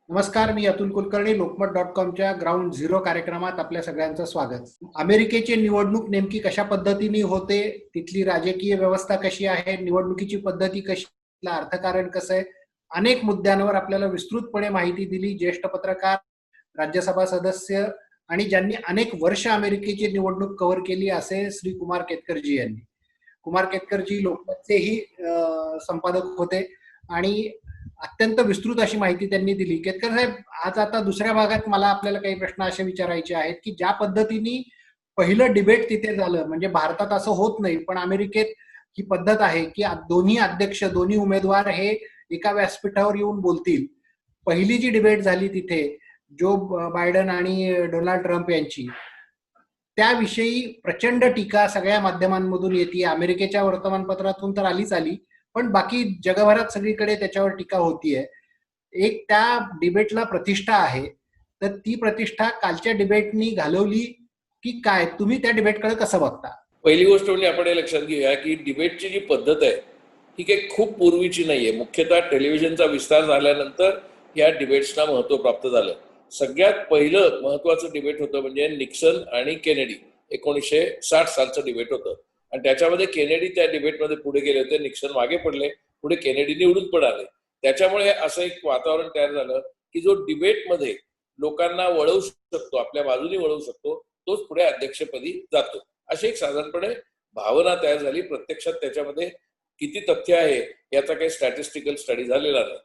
नमस्कार, मी अतुल कुलकर्णी. लोकमत.com च्या ground zero कार्यक्रमात आपल्या सगळ्यांचं स्वागत. अमेरिकेची निवडणूक नेमकी कशा पद्धतीने होते, तिथली राजकीय व्यवस्था कशी आहे, निवडणुकीची पद्धती कशी, तिथलं अर्थकारण कसं आहे, अनेक मुद्द्यांवर आपल्याला विस्तृतपणे माहिती दिली ज्येष्ठ पत्रकार, राज्यसभा सदस्य आणि ज्यांनी अनेक वर्ष अमेरिकेची निवडणूक कव्हर केली असे श्री कुमार केतकरजी यांनी. कुमार केतकरजी लोकमतचेही संपादक होते आणि अत्यंत विस्तृत अशी माहिती त्यांनी दिली. केतकर साहेब, आज आता दुसऱ्या भागात मला आपल्याला काही प्रश्न असे विचारायचे आहेत की ज्या पद्धतीने पहिलं डिबेट तिथे झालं, म्हणजे भारतात असं होत नाही पण अमेरिकेत ही पद्धत आहे की दोन्ही अध्यक्ष, दोन्ही उमेदवार हे एका व्यासपीठावर येऊन बोलतील. पहिली जी डिबेट झाली तिथे जो बायडन आणि डोनाल्ड ट्रम्प यांची, त्याविषयी प्रचंड टीका सगळ्या माध्यमांमधून येते. अमेरिकेच्या वर्तमानपत्रातून तर आली, पण बाकी जगभरात सगळीकडे त्याच्यावर टीका होतीये. एक त्या डिबेटला प्रतिष्ठा आहे, तर ती प्रतिष्ठा कालच्या डिबेटनी घालवली की काय? तुम्ही त्या डिबेटकडे कसं बघता? पहिली गोष्ट म्हणजे आपण हे लक्षात घेऊया की डिबेटची जी पद्धत आहे ही काही खूप पूर्वीची नाहीये. मुख्यतः टेलिव्हिजनचा विस्तार झाल्यानंतर या डिबेट्सना महत्व प्राप्त झालं. सगळ्यात पहिलं महत्वाचं डिबेट होतं म्हणजे निक्सन आणि केनेडी, 1960 सालचं डिबेट होतं. आणि त्याच्यामध्ये केनेडी त्या डिबेटमध्ये पुढे गेले होते, निक्सन मागे पडले, पुढे केनेडी निवडून पण आले. त्याच्यामुळे असं एक वातावरण तयार झालं की जो डिबेटमध्ये लोकांना वळवू शकतो, आपल्या बाजूने वळवू शकतो, तोच पुढे अध्यक्षपदी जातो, अशी एक साधारणपणे भावना तयार झाली. प्रत्यक्षात त्याच्यामध्ये किती तथ्य आहे याचा काही स्टॅटिस्टिकल स्टडी झालेला नाही.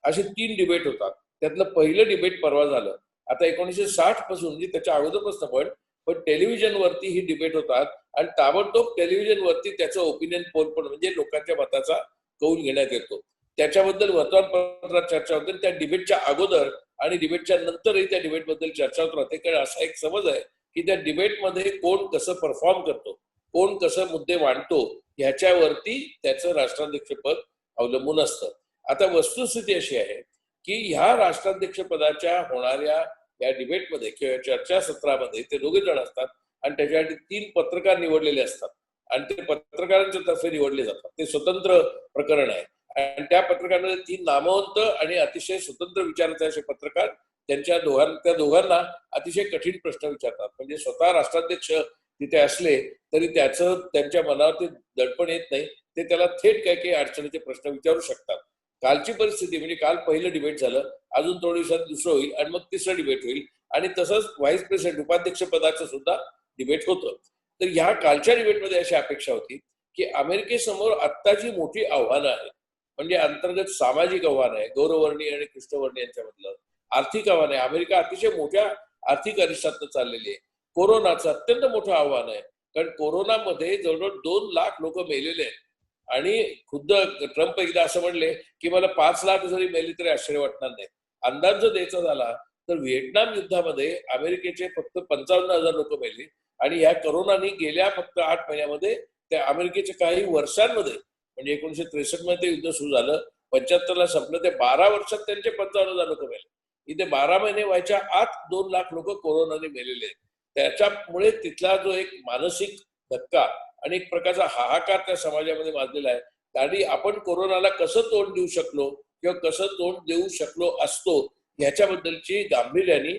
असे 3 डिबेट होतात. त्यातलं पहिलं डिबेट परवा झालं. आता 1960 पासून, म्हणजे त्याच्या अगोदरपासून पण टेलिव्हिजनवरती ही डिबेट होतात आणि ताबडतोब टेलिव्हिजनवरती त्याचं ओपिनियन पोल पण, म्हणजे लोकांच्या मताचा कौल घेण्यात येतो. त्याच्याबद्दल वर्तमानपत्रात चर्चा होते. त्या डिबेटच्या अगोदर आणि डिबेटच्या नंतरही त्या डिबेटबद्दल चर्चा होत राहते. कारण असा एक समज आहे की त्या डिबेटमध्ये कोण कसं परफॉर्म करतो, कोण कसं मुद्दे मांडतो, ह्याच्यावरती त्याचं राष्ट्राध्यक्षपद अवलंबून असतं. आता वस्तुस्थिती अशी आहे की ह्या राष्ट्राध्यक्षपदाच्या होणाऱ्या या डिबेटमध्ये किंवा चर्चासत्रामध्ये ते दोघे जण असतात आणि त्याच्यासाठी 3 पत्रकार निवडलेले असतात आणि ते पत्रकारांच्या तर्फे निवडले जातात. ते स्वतंत्र प्रकरण आहे आणि त्या पत्रकारांमध्ये 3 नामवंत आणि अतिशय स्वतंत्र विचाराचे असे पत्रकार त्या दोघांना अतिशय कठीण प्रश्न विचारतात. म्हणजे स्वतः राष्ट्राध्यक्ष तिथे असले तरी त्यांच्या मनावरती दडपण येत नाही. ते त्याला थेट काही अडचणीचे प्रश्न विचारू शकतात. कालची परिस्थिती म्हणजे काल पहिलं डिबेट झालं, अजून थोड्या दिवसात दुसरं होईल आणि मग तिसरं डिबेट होईल आणि तसंच व्हाईस प्रेसिडेंट, उपाध्यक्ष पदाचं सुद्धा डिबेट होतं. तर ह्या कालच्या डिबेटमध्ये अशी अपेक्षा होती की अमेरिकेसमोर आत्ता जी मोठी आव्हानं आहेत, म्हणजे अंतर्गत सामाजिक आव्हान आहे, गौरवर्णीय आणि कृष्णवर्णीय यांच्यामधलं आर्थिक आव्हान आहे. अमेरिका अतिशय मोठ्या आर्थिक अरिष्टात चाललेली आहे. कोरोनाचं अत्यंत मोठं आव्हान आहे, कारण कोरोनामध्ये जवळजवळ 2 लाख लोक मेलेले आहेत आणि खुद्द ट्रम्प एकदा असं म्हणले की मला 5 लाख जरी मेली तरी आश्चर्य वाटणार नाही. अंदाज जर द्यायचा झाला तर व्हिएटनाम युद्धामध्ये अमेरिकेचे फक्त 55,000 लोक मेले आणि या कोरोनाने गेल्या फक्त 8 महिन्यामध्ये त्या अमेरिकेच्या काही वर्षांमध्ये, म्हणजे 1963 मध्ये ते युद्ध सुरू झालं, 75 संपलं, ते 12 वर्षात त्यांचे 55,000 लोक मेले. इथे 12 महिने व्हायच्या आत 2 लाख लोक कोरोनाने मेलेले आहेत. त्याच्यामुळे तिथला जो एक मानसिक धक्का आणि एक प्रकारचा हाहाकार त्या समाजामध्ये माजलेला आहे आणि आपण कोरोनाला कसं तोंड देऊ शकलो किंवा कसं तोंड देऊ शकलो असतो ह्याच्याबद्दलची गांभीर्याने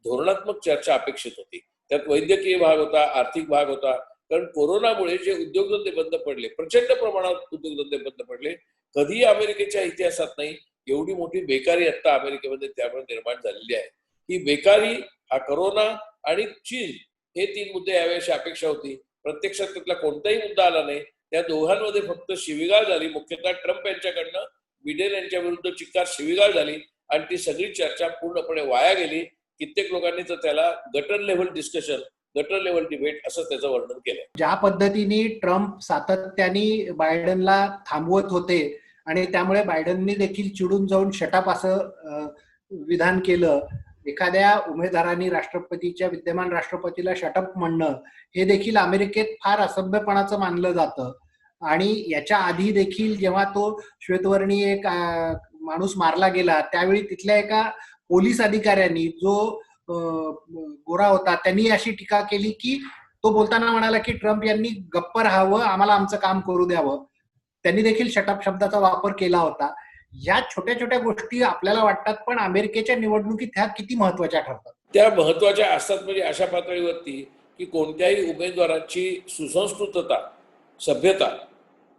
धोरणात्मक चर्चा अपेक्षित होती. त्यात वैद्यकीय भाग होता, आर्थिक भाग होता. कारण कोरोनामुळे जे उद्योगधंदे बंद पडले, प्रचंड प्रमाणात उद्योगधंदे बंद पडले. कधीही अमेरिकेच्या इतिहासात नाही एवढी मोठी बेकारी आता अमेरिकेमध्ये त्यामुळे निर्माण झालेली आहे. ही बेकारी, हा कोरोना आणि चीन, हे 3 मुद्दे यावेळी अपेक्षा होती. प्रत्यक्षात त्यातला कोणताही मुद्दा आला नाही. त्या दोघांमध्ये फक्त शिवीगाळ झाली, मुख्यतः ट्रम्प यांच्याकडनं बिडेन यांच्या विरुद्ध चिक्कार शिवीगाळ झाली आणि ती सगळी चर्चा पूर्णपणे वाया गेली. कित्येक लोकांनी तर त्याला gutter level discussion, gutter level debate असं त्याचं वर्णन केलं. ज्या पद्धतीने ट्रम्प सातत्याने बायडनला थांबवत होते आणि त्यामुळे बायडननी देखील चिडून जाऊन शटअप असं विधान केलं, एखाद्या उमेदवारांनी विद्यमान राष्ट्रपतीला शटअप म्हणणं हे देखील अमेरिकेत फार असभ्यपणाचं मानलं जातं. आणि याच्या आधी देखील जेव्हा तो श्वेतवर्णीय एक माणूस मारला गेला त्यावेळी तिथल्या एका पोलीस अधिकाऱ्यांनी, जो गोरा होता, त्यांनी अशी टीका केली की तो बोलताना म्हणाला की ट्रम्प यांनी गप्प राहावं, आम्हाला आमचं काम करू द्यावं. त्यांनी देखील शटअप शब्दाचा वापर केला होता. या छोट्या छोट्या गोष्टी आपल्याला वाटतात, पण अमेरिकेच्या निवडणुकीत ह्या किती महत्वाच्या ठरतात? त्या महत्वाच्या असतात म्हणजे अशा पातळीवरती की कोणत्याही उमेदवाराची सुसंस्कृतता, सभ्यता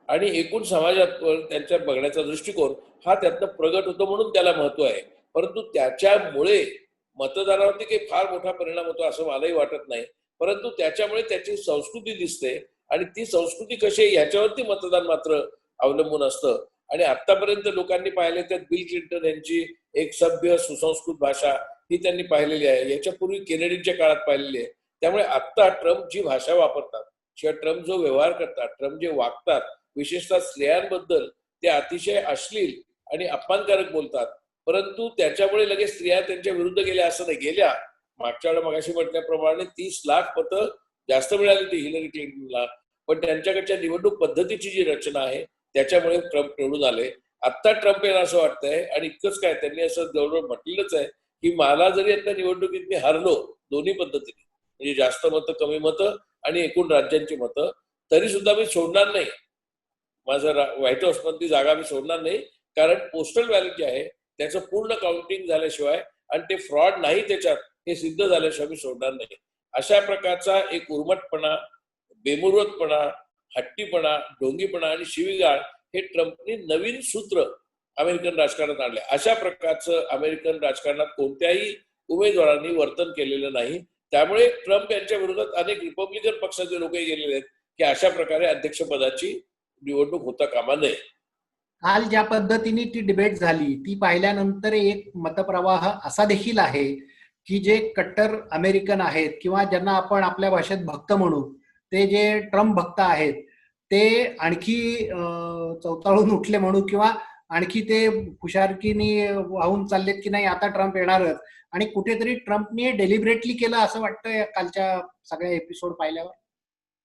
आणि एकूण समाजात त्यांच्या बघण्याचा दृष्टिकोन हा त्यातनं प्रगट होतो, म्हणून त्याला महत्व आहे. परंतु त्याच्यामुळे मतदारावरती काही फार मोठा परिणाम होतो असं मलाही वाटत नाही. परंतु त्याच्यामुळे त्याची संस्कृती दिसते आणि ती संस्कृती कशी आहे याच्यावरती मतदान मात्र अवलंबून असतं. आणि आतापर्यंत लोकांनी पाहिले तर बिल क्लिंटन यांची एक सभ्य सुसंस्कृत भाषा ही त्यांनी पाहिलेली आहे. याच्यापूर्वी केनेडीच्या काळात पाहिलेली आहे. त्यामुळे आता ट्रम्प जी भाषा वापरतात, शिवाय ट्रम्प जो व्यवहार करतात, ट्रम्प जे वागतात, विशेषतः स्त्रियांबद्दल ते अतिशय अश्लील आणि अपमानकारक बोलतात. परंतु त्याच्यामुळे लगेच स्त्रिया त्यांच्या विरुद्ध गेल्या असं नाही. गेल्या मागच्या वेळेला मगाशी म्हटल्याप्रमाणे 30 लाख मतं जास्त मिळाली होती हिलरी क्लिंटनला. पण त्यांच्याकडच्या निवडणूक पद्धतीची जी रचना आहे त्याच्यामुळे ट्रम्प निवडून आले. आता ट्रम्प यांना असं वाटतंय, आणि इतकंच काय, त्यांनी असं जवळजवळ म्हटलेलंच आहे की मला जरी आता निवडणुकीत मी हारलो दोन्ही पद्धतीने, म्हणजे जास्त मतं, कमी मतं आणि एकूण राज्यांची मतं, तरी सुद्धा मी सोडणार नाही. माझं व्हाईट हाऊस मधली जागा मी सोडणार नाही. कारण पोस्टल बॅलेट जे आहे त्याचं पूर्ण काउंटिंग झाल्याशिवाय आणि ते फ्रॉड नाही त्याच्यात हे सिद्ध झाल्याशिवाय मी सोडणार नाही. अशा प्रकारचा एक उर्मटपणा, बेमुरतपणा, हट्टीपणा, ढोंगीपणा आणि शिवीगाळ हे ट्रम्पनी नवीन सूत्र अमेरिकन राजकारणात आणले. अशा प्रकारचं अमेरिकन राजकारणात कोणत्याही उमेदवारांनी वर्तन केलेलं नाही. त्यामुळे ट्रम्प यांच्या विरोधात अनेक रिपब्लिकन पक्षाचे लोकही गेलेले आहेत की अशा प्रकारे अध्यक्षपदाची निवडणूक होता कामा नये. काल ज्या पद्धतीने ती डिबेट झाली ती पाहिल्यानंतर एक मतप्रवाह असा देखील आहे की जे कट्टर अमेरिकन आहेत किंवा ज्यांना आपण आपल्या भाषेत भक्त म्हणू, ते जे ट्रम्प भक्त आहेत ते आणखी चवताळून उठले म्हणू, किंवा आणखी ते हुशारकीने वाहून चाललेत की नाही आता ट्रम्प येणारच. आणि कुठेतरी ट्रम्पने डेलिबरेटली केलं असं वाटतं कालच्या सगळ्या एपिसोड पाहिल्यावर.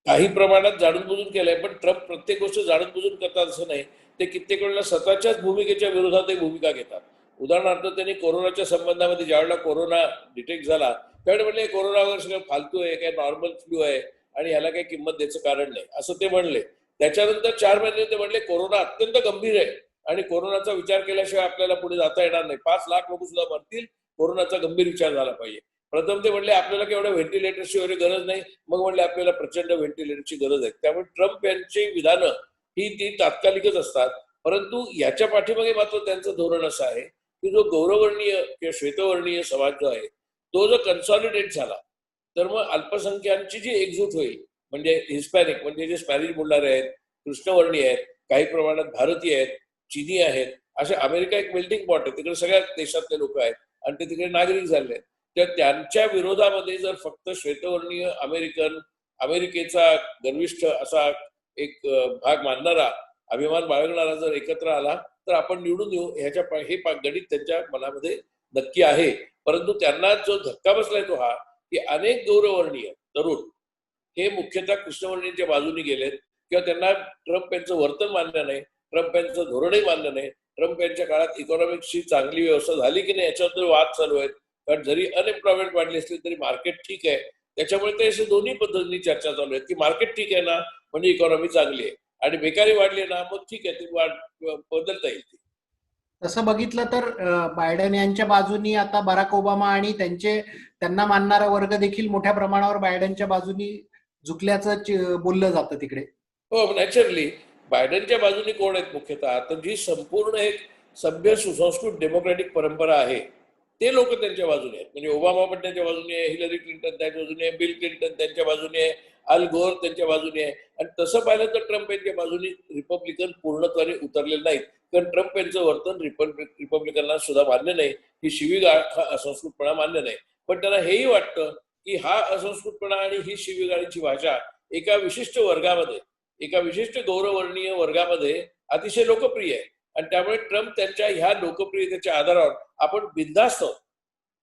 काही प्रमाणात जाणून बुजून केलंय, पण ट्रम्प प्रत्येक गोष्ट जाणून बुजून करतात असं नाही. ते कित्येक वेळेला स्वतःच्याच भूमिकेच्या विरोधातही भूमिका घेतात. उदाहरणार्थ त्यांनी कोरोनाच्या संबंधामध्ये ज्यावेळेला कोरोना डिटेक्ट झाला त्यावेळी म्हणले कोरोना वगैरे सगळं फालतू आहे, काय नॉर्मल फ्लू आहे आणि ह्याला काही किंमत द्यायचं कारण नाही असं ते म्हणले. त्याच्यानंतर 4 महिने ते म्हणले कोरोना अत्यंत गंभीर आहे आणि कोरोनाचा विचार केल्याशिवाय आपल्याला पुढे जाता येणार नाही. 5 लाख लोक सुद्धा मरतील, कोरोनाचा गंभीर विचार झाला पाहिजे. प्रथम ते म्हणले आपल्याला केवढ्या व्हेंटिलेटरची वगैरे गरज नाही, मग म्हणले आपल्याला प्रचंड व्हेंटिलेटरची गरज आहे. त्यामुळे ट्रम्प यांची विधानं ही ती तात्कालिकच असतात. परंतु याच्या पाठीमागे मात्र त्यांचं धोरण असं आहे की जो गौरवर्णीय किंवा श्वेतवर्णीय समाज जो आहे तो जर कन्सॉलिडेट झाला तर मग अल्पसंख्यांची जी एकजूट होईल, म्हणजे हिस्पॅनिक म्हणजे जे स्पॅनिश बोलणारे आहेत, कृष्णवर्णीय आहेत, काही प्रमाणात भारतीय आहेत, चीनी आहेत, असे अमेरिका एक मेल्टिंग पॉट आहे. तिकडे सगळ्या देशातले लोक आहेत आणि ते तिकडे नागरिक झाले आहेत. तर त्यांच्या विरोधामध्ये जर फक्त श्वेतवर्णीय अमेरिकेचा गर्विष्ठ असा एक भाग मानणारा, अभिमान बाळगणारा जर एकत्र आला तर आपण निवडून येऊ हे गणित त्यांच्या मनामध्ये नक्की आहे. परंतु त्यांना जो धक्का बसलाय तो हा की अनेक गौरवर्णीय तरुण हे मुख्यतः कृष्णवर्णीयांच्या बाजूने गेलेत किंवा त्यांना ट्रम्प यांचं वर्तन मान्य नाही, ट्रम्प यांचं धोरणही मान्य नाही. ट्रम्प यांच्या काळात इकॉनॉमिक्सची चांगली व्यवस्था झाली की नाही याच्यावर वाद चालू आहेत. कारण जरी अनएम्प्लॉयमेंट वाढली असली तरी मार्केट ठीक आहे. त्याच्यामुळे ते असे दोन्ही पद्धतीने चर्चा चालू आहेत की मार्केट ठीक आहे ना म्हणजे इकॉनॉमी चांगली आहे, आणि बेकारी वाढली ना मग ठीक आहे ती वाढ बदलता येईल. तसं बघितलं तर बायडन यांच्या बाजूनी आता बराक ओबामा आणि त्यांना मानणारा वर्ग देखील मोठ्या प्रमाणावर बायडनच्या बाजूनी झुकल्याचं बोललं जातं तिकडे. हो, नॅचरली बायडनच्या बाजूने कोण आहेत मुख्यतः, तर जी संपूर्ण एक सभ्य सुसंस्कृत डेमोक्रॅटिक परंपरा आहे ते लोक त्यांच्या बाजूने आहेत. म्हणजे ओबामा पण त्यांच्या बाजूने आहे, हिलरी क्लिंटन त्यांच्या बाजूने आहे, बिल क्लिंटन त्यांच्या बाजूने आहे, अल गोर त्यांच्या बाजूने आहे. आणि तसं पाहिलं तर ट्रम्प यांच्या बाजूने रिपब्लिकन पूर्णत्वाने उतरलेले नाहीत. कारण ट्रम्प यांचं वर्तन रिपब्लिकनला सुद्धा मान्य नाही, ही शिवीगाळ, हा असंस्कृतपणा मान्य नाही. पण त्यांना हेही वाटतं की हा असंस्कृतपणा आणि ही शिवीगाळीची भाषा एका विशिष्ट वर्गामध्ये, एका विशिष्ट गौरवर्णीय वर्गामध्ये अतिशय लोकप्रिय आहे. आणि त्यामुळे ट्रम्प त्यांच्या ह्या लोकप्रियतेच्या आधारावर आपण बिनधास्त आहोत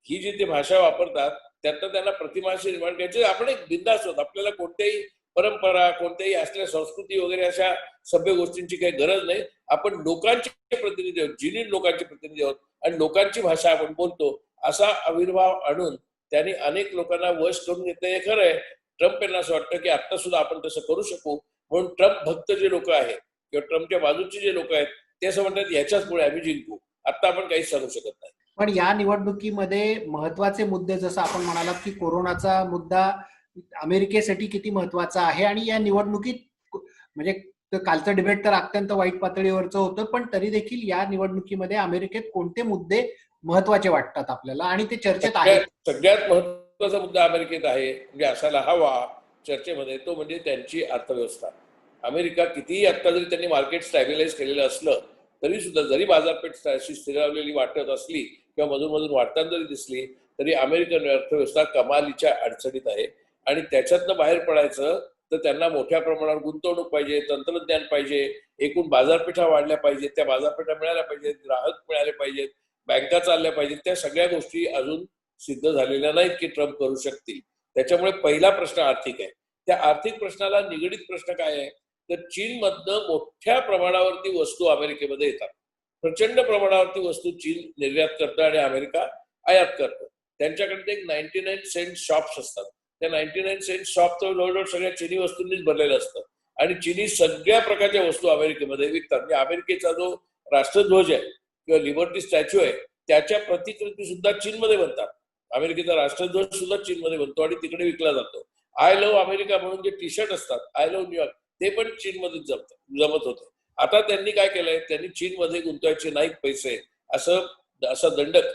ही जी ते भाषा वापरतात त्यातनं त्यांना प्रतिमाशी निर्माण करायची. आपण एक बिनधास्त आहोत, आपल्याला कोणत्याही परंपरा, कोणत्याही असल्या संस्कृती वगैरे अशा सभ्य गोष्टींची काही गरज नाही. आपण लोकांचे प्रतिनिधी आहोत, जिनीन लोकांचे प्रतिनिधी आहोत आणि लोकांची भाषा आपण बोलतो, असा आविर्भाव आणून त्यांनी अनेक लोकांना वश करून घेतलं. हे खरं आहे. ट्रम्प यांना असं वाटतं की आता सुद्धा आपण तसं करू शकू, म्हणून ट्रम्प भक्त जे लोक आहेत किंवा ट्रम्पच्या बाजूचे जे लोक आहेत ते असं म्हणतात याच्याचमुळे आम्ही जिंकू. आता आपण काहीच सांगू शकत नाही. पण या निवडणुकीमध्ये महत्वाचे मुद्दे, जसं आपण म्हणालात की कोरोनाचा मुद्दा अमेरिकेसाठी किती महत्वाचा आहे, आणि या निवडणुकीत म्हणजे कालचं डिबेट तर अत्यंत वाईट पातळीवरचं होतं, पण तरी देखील या निवडणुकीमध्ये अमेरिकेत कोणते मुद्दे महत्वाचे वाटतात आपल्याला आणि ते चर्चेत आहेत? सगळ्यात महत्वाचा मुद्दा अमेरिकेत आहे, म्हणजे असायला हवा चर्चेमध्ये, तो म्हणजे त्यांची अर्थव्यवस्था. अमेरिका कितीही आता जरी त्यांनी मार्केट स्टॅबिलाइज केलेलं असलं तरी सुद्धा, जरी बाजारपेठ अशी स्थिरावलेली वाटत असली किंवा मधून मधून वाढताना जरी दिसली, तरी अमेरिकन अर्थव्यवस्था कमालीच्या अडचणीत आहे. आणि त्याच्यातनं बाहेर पडायचं तर त्यांना मोठ्या प्रमाणावर गुंतवणूक पाहिजे, तंत्रज्ञान पाहिजे, एकूण बाजारपेठा वाढल्या पाहिजेत, त्या बाजारपेठा मिळाल्या पाहिजेत, ग्राहक मिळाले पाहिजेत, बँका चालल्या पाहिजेत. त्या सगळ्या गोष्टी अजून सिद्ध झालेल्या नाहीत की ट्रम्प करू शकतील. त्याच्यामुळे पहिला प्रश्न आर्थिक आहे. त्या आर्थिक प्रश्नाला निगडीत प्रश्न काय आहे, तर चीनमधनं मोठ्या प्रमाणावरती वस्तू अमेरिकेमध्ये येतात. प्रचंड प्रमाणावरती वस्तू चीन निर्यात करतं आणि अमेरिका आयात करतं. त्यांच्याकडे एक 99 सेंट शॉप्स असतात. त्या 99 सेंट शॉप तर जवळजवळ सगळ्या चिनी वस्तूंनीच भरलेलं असतं आणि चिनी सगळ्या प्रकारच्या वस्तू अमेरिकेमध्ये विकतात. म्हणजे अमेरिकेचा जो राष्ट्रध्वज आहे किंवा लिबर्टी स्टॅच्यू आहे त्याच्या प्रतिकृती सुद्धा चीनमध्ये बनतात. अमेरिकेचा राष्ट्रध्वज सुद्धा चीनमध्ये बनतो आणि तिकडे विकला जातो. आय लव्ह अमेरिका म्हणून जे टी शर्ट असतात, आय लव्ह न्यूयॉर्क, ते पण चीनमध्येच जमत होते. आता त्यांनी काय केलंय, त्यांनी चीनमध्ये गुंतवायचे नाहीत पैसे असा दंडक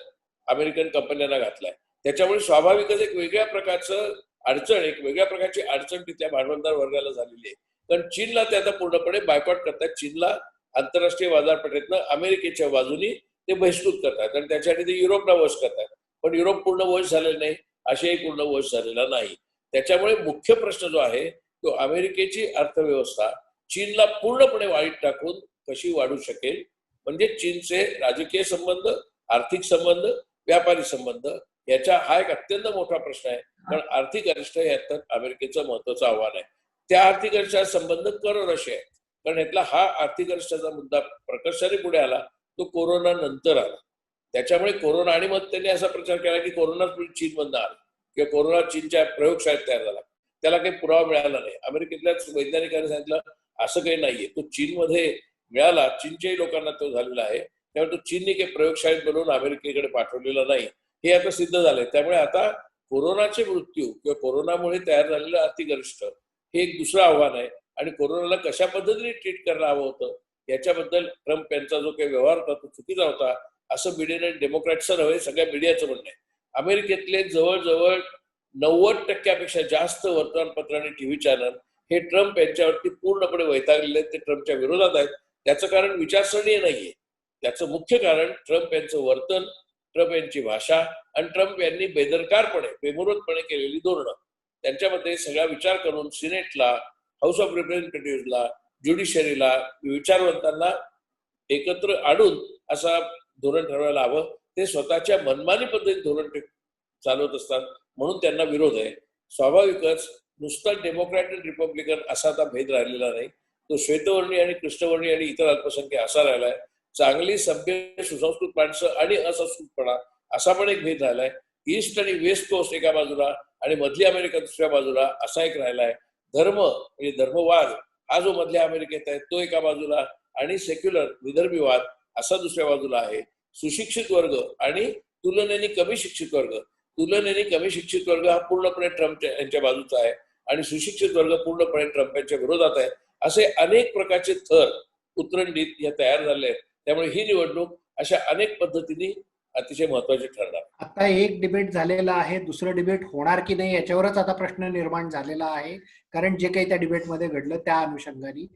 अमेरिकन कंपन्यांना घातलाय. त्याच्यामुळे स्वाभाविकच एक वेगळ्या प्रकारची अडचण तिथल्या भांडवलदार वर्गाला झालेली आहे. कारण चीनला ते आता पूर्णपणे बायकॉट करतात. चीनला आंतरराष्ट्रीय बाजारपेठेतनं अमेरिकेच्या बाजूनी ते बहिष्कृत करतात आणि त्यासाठी ते युरोपला वश करतात. पण युरोप पूर्ण वश झालेला नाही, आशियाही पूर्ण वश झालेला नाही. त्याच्यामुळे मुख्य प्रश्न जो आहे तो अमेरिकेची अर्थव्यवस्था चीनला पूर्णपणे वाळीत टाकून कशी वाढू शकेल, म्हणजे चीनचे राजकीय संबंध, आर्थिक संबंध, व्यापारी संबंध, याचा हा एक अत्यंत मोठा प्रश्न आहे. कारण आर्थिक अरिष्ट हे आता अमेरिकेचं महत्वाचं आव्हान आहे. त्या आर्थिक अरिष्टाचा संबंध करराशी आहे. कारण यातला हा आर्थिक अरिष्टाचा मुद्दा प्रकर्षाने पुढे आला तो कोरोना नंतर आला. त्याच्यामुळे कोरोना, आणि मग त्यांनी असा प्रचार केला की कोरोना चीनमधनं आला किंवा कोरोना चीनच्या प्रयोगशाळेत तयार झाला. त्याला काही पुरावा मिळाला नाही. अमेरिकेतल्याच वैज्ञानिकांनी सांगितलं असं काही नाहीये, तो चीनमध्ये मिळाला, चीनच्याही लोकांना तो झालेला आहे. त्यामुळे तो चीनने काही प्रयोगशाळेत बनवून अमेरिकेकडे पाठवलेला नाही, हे आता सिद्ध झालंय. त्यामुळे आता कोरोनाचे मृत्यू किंवा कोरोनामुळे तयार झालेलं आर्थिक अरिष्ट हे एक दुसरं आव्हान आहे. आणि कोरोनाला कशा पद्धतीने ट्रीट करायला हवं होतं याच्याबद्दल ट्रम्प यांचा जो काही व्यवहार होता तो चुकीचा होता, असं बिडेन आणि डेमोक्रॅट्सचं नव्हे, सगळ्या मीडियाचं म्हणणं आहे. अमेरिकेतले जवळजवळ 90% जास्त वर्तमानपत्र आणि टीव्ही चॅनल हे ट्रम्प यांच्यावरती पूर्णपणे वैतागलेले आहेत, ते ट्रम्पच्या विरोधात आहेत. त्याचं कारण विचारसरणी नाहीये, त्याचं मुख्य कारण ट्रम्प यांचं वर्तन, ट्रम्प यांची भाषा आणि ट्रम्प यांनी बेमुरतपणे केलेली धोरणं. त्यांच्यामध्ये सगळा विचार करून सिनेटला, हाऊस ऑफ रिप्रेझेंटेटिव्हला, ज्युडिशरीला, विचारवंतांना एकत्र आणून असा धोरण ठरवायला हवं. ते स्वतःच्या मनमानी पद्धतीत धोरण चालवत असतात, म्हणून त्यांना विरोध आहे. स्वाभाविकच नुसता डेमोक्रॅट आणि रिपब्लिकन असा आता भेद राहिलेला नाही, तो श्वेतवर्णी आणि कृष्णवर्णी आणि इतर अल्पसंख्याक असा राहिलाय. चांगली सभ्य सुसंस्कृत माणसं आणि असंस्कृतपणा असा पण एक भेद राहिलाय. ईस्ट आणि वेस्ट कोस्ट एका बाजूला आणि मधली अमेरिका दुसऱ्या बाजूला असा एक राहिलाय. धर्म म्हणजे धर्मवाद हा जो मधल्या अमेरिकेत आहे तो एका बाजूला आणि सेक्युलर विदर्भीवाद असा दुसऱ्या बाजूला आहे. सुशिक्षित वर्ग आणि तुलनेने कमी शिक्षित वर्ग हा पूर्णपणे ट्रम्प यांच्या बाजूचा आहे आणि सुशिक्षित वर्ग पूर्णपणे ट्रम्प यांच्या विरोधात आहे. असे अनेक प्रकारचे थर उतरंडीत या तयार झाले आहेत. त्यामुळे ही निवडणूक अशा अनेक पद्धतीने अतिशय महत्वाची ठरणार. आता एक डिबेट झालेला आहे, दुसरं डिबेट होणार की नाही याच्यावरच आता प्रश्न निर्माण झालेला आहे. कारण जे काही त्या डिबेटमध्ये घडलं त्या अनुषंगाने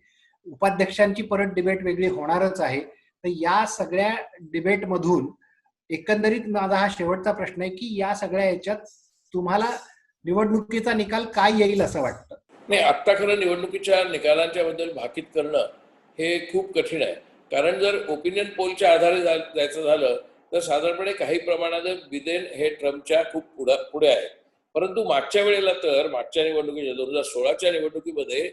उपाध्यक्षांची परत डिबेट वेगळी होणारच आहे. तर या सगळ्या डिबेटमधून एकंदरीत माझा हा शेवटचा प्रश्न आहे की या सगळ्या याच्यात तुम्हाला निवडणुकीचा निकाल काय येईल असं वाटतं? नाही, आत्ता खरं निवडणुकीच्या निकालांच्या बद्दल भाकीत करणं हे खूप कठीण आहे. कारण जर ओपिनियन पोलच्या आधारे जायचं झालं तर साधारणपणे काही प्रमाणात बिदेन हे ट्रम्पच्या खूप पुढे आहे. परंतु मागच्या निवडणुकीच्या 2016च्या निवडणुकीमध्ये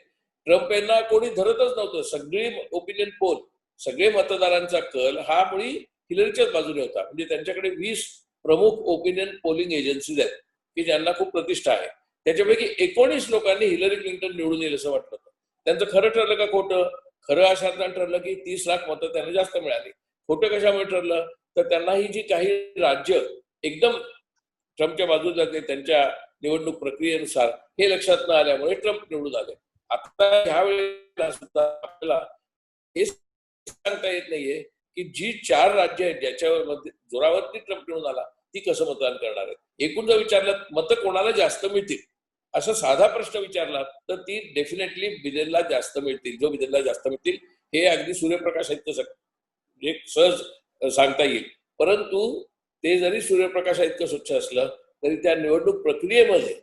ट्रम्प यांना कोणी धरतच नव्हतं. सगळी ओपिनियन पोल, सगळे मतदारांचा कल हा मुळी हिलरीच्याच बाजूने होता. म्हणजे त्यांच्याकडे 20 प्रमुख ओपिनियन पोलिंग एजन्सीज आहेत की ज्यांना खूप प्रतिष्ठा आहे. त्याच्यापैकी 19 लोकांनी हिलरी क्लिंटन निवडून येईल असं वाटलं होतं. त्यांचं खरं ठरलं का खोटं खरं अशातनं ठरलं की 30 लाख मतं त्यांना जास्त मिळाली. खोटं कशामुळे ठरलं तर त्यांना ही जी काही राज्य एकदम ट्रम्पच्या बाजूला जाते त्यांच्या निवडणूक प्रक्रियेनुसार हे लक्षात न आल्यामुळे ट्रम्प निवडून आले. आता ह्या वेळेला सुद्धा आपल्याला हे सांगता येत नाहीये की जी 4 राज्य आहेत ज्याच्यावर जोरावरती ट्रम्प निवडून आला ती कसं मतदान करणार आहेत. एकूण जर विचारलं मतं कोणाला जास्त मिळतील असा साधा प्रश्न विचारला तर ती डेफिनेटली बिदेनला जास्त मिळतील. जो बिदेनला जास्त मिळतील हे अगदी सूर्यप्रकाश एक सहज सांगता येईल. परंतु ते जरी सूर्यप्रकाश इतकं स्वच्छ असलं तरी त्या निवडणूक प्रक्रियेमध्ये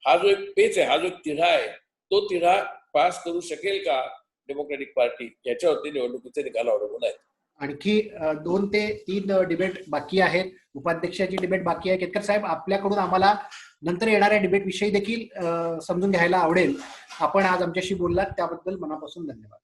हा जो एक पेच आहे, हा जो एक तिढा आहे, तो तिढा पास करू शकेल का डेमोक्रॅटिक पार्टी याच्यावरती निवडणुकीचे निकाल अवलंबून आहेत. आणखी 2 ते 3 डिबेट बाकी आहेत. उपाध्यक्षाची डिबेट बाकी आहे. केतकर साहेब, आपल्याकडून आम्हाला नंतर येणाऱ्या डिबेट विषयी देखील समजून घ्यायला आवडेल. आपण आज आमच्याशी बोललात त्याबद्दल मनापासून धन्यवाद.